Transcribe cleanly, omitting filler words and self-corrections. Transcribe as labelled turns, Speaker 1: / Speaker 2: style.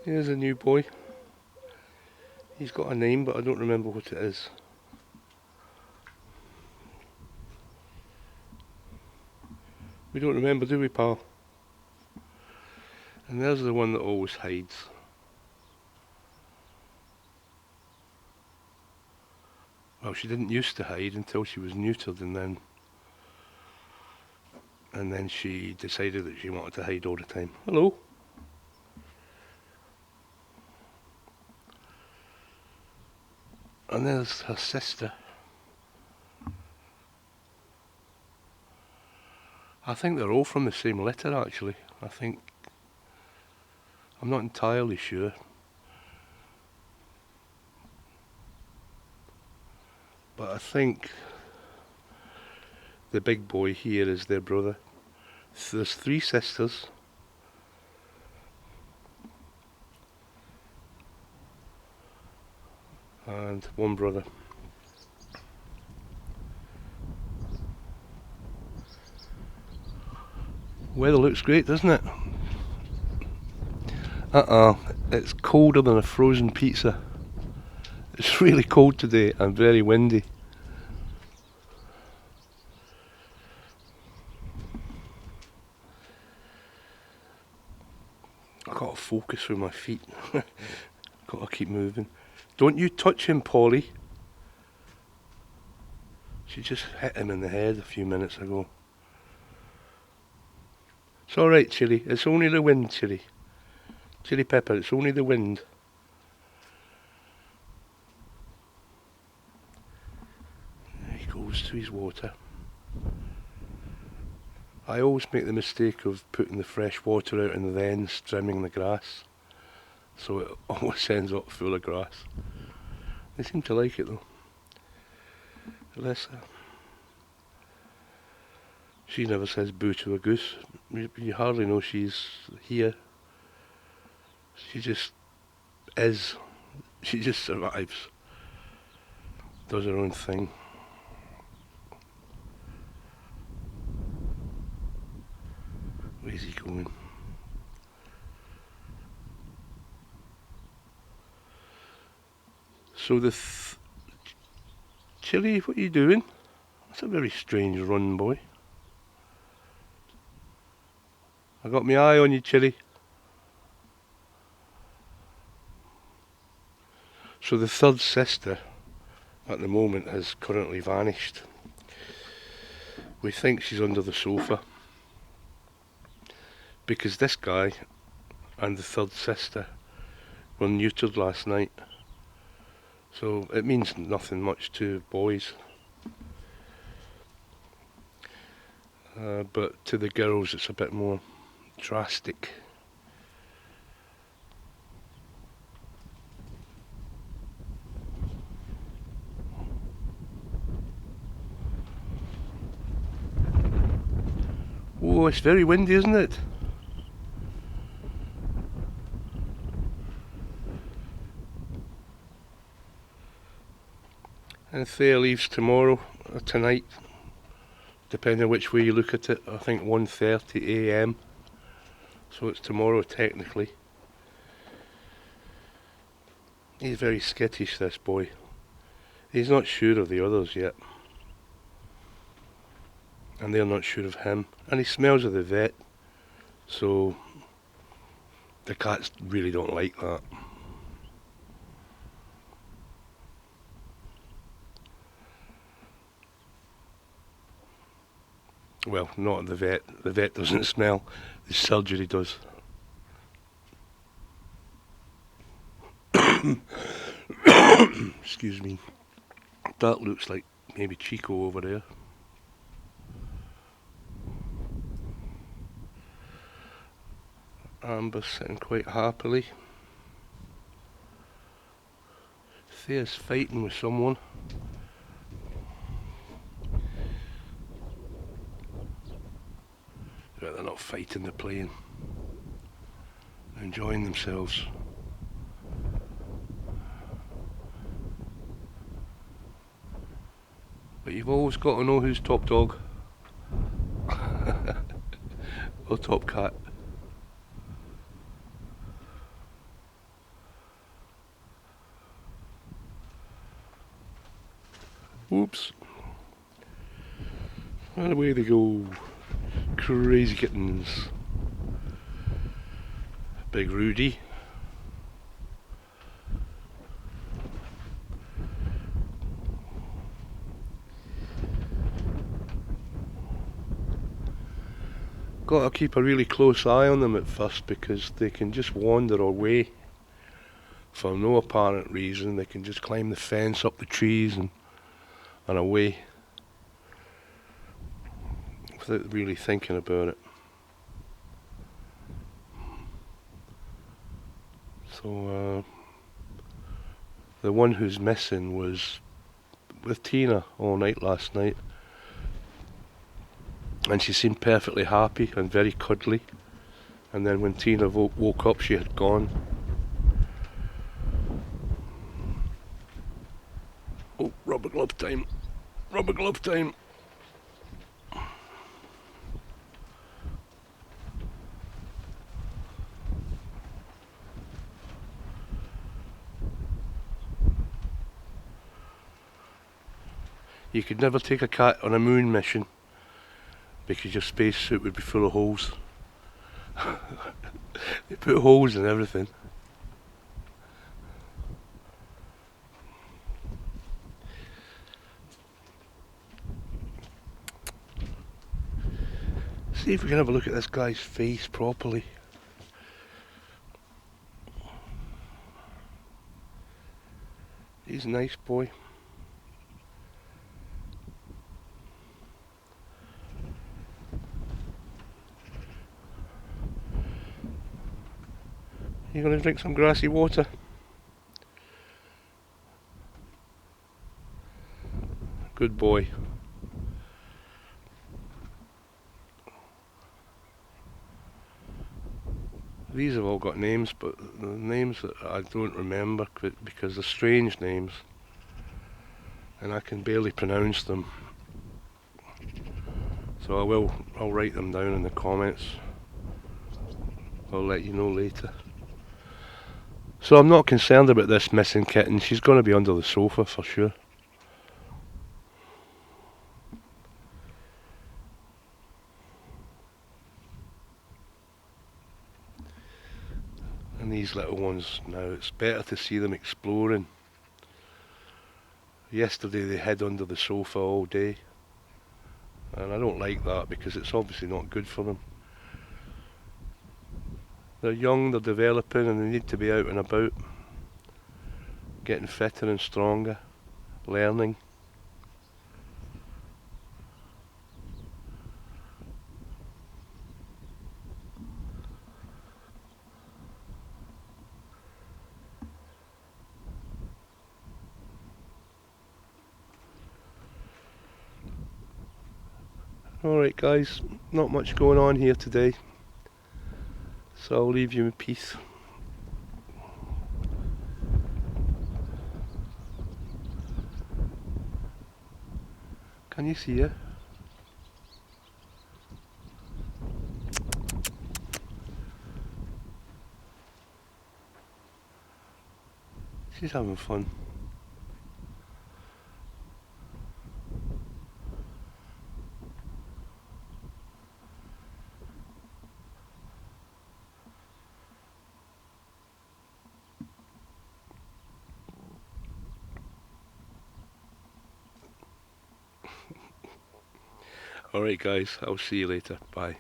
Speaker 1: Here's a new boy. He's got a name, but I don't remember what it is. We don't remember, do we, pal? And there's the one that always hides. Well, she didn't used to hide until she was neutered, and then she decided that she wanted to hide all the time. Hello. And there's her sister. I think they're all from the same litter, actually. I'm not entirely sure. But I think the big boy here is their brother. So there's 3 sisters. And 1 brother. Weather looks great, doesn't it? It's colder than a frozen pizza. It's really cold today and very windy. I've got to focus with my feet. Got to keep moving. Don't you touch him, Polly. She just hit him in the head a few minutes ago. It's alright, Chili. It's only the wind, Chili. Chili Pepper, it's only the wind. There he goes to his water. I always make the mistake of putting the fresh water out and then trimming the grass. So it always ends up full of grass. They seem to like it though. Alyssa. She never says boo to a goose. You hardly know she's here. She just is. She just survives. Does her own thing. Where's he going? So Chili, what are you doing? That's a very strange run, boy. I got my eye on you, Chili. So the 3rd sister at the moment has currently vanished. We think she's under the sofa because this guy and the 3rd sister were neutered last night. So it means nothing much to boys. But to the girls it's a bit more drastic. Oh, it's very windy, isn't it? And Thea leaves tomorrow or tonight, depending on which way you look at it. I think 1:30 AM. So it's tomorrow technically. He's very skittish, this boy. He's not sure of the others yet. And they're not sure of him. And he smells of the vet. So the cats really don't like that. Well, not the vet. The vet doesn't smell. The surgery does. Excuse me. That looks like maybe Chico over there. Amber's sitting quite happily. Thea's fighting with someone. But they're not fighting, they're playing. They're enjoying themselves. But you've always got to know who's top dog. Or top cat. Whoops. And away they go. Crazy kittens. Big Rudy. Got to keep a really close eye on them at first because they can just wander away for no apparent reason. They can just climb the fence, up the trees and away without really thinking about it. So the one who's missing was with Tina all night last night, and she seemed perfectly happy and very cuddly, and then when Tina woke up she had gone. Oh, rubber glove time. Rubber glove time. You could never take a cat on a moon mission because your spacesuit would be full of holes. They put holes in everything. See if we can have a look at this guy's face properly. He's a nice boy. You gonna drink some grassy water? Good boy. These have all got names, but the names that I don't remember because they're strange names and I can barely pronounce them. So I'll write them down in the comments. I'll let you know later. So I'm not concerned about this missing kitten. She's going to be under the sofa for sure. And these little ones now, it's better to see them exploring. Yesterday they hid under the sofa all day, and I don't like that because it's obviously not good for them. They're young, they're developing, and they need to be out and about, getting fitter and stronger, learning. Alright guys, not much going on here today, so I'll leave you in peace. Can you see her? She's having fun. Alright guys, I'll see you later. Bye.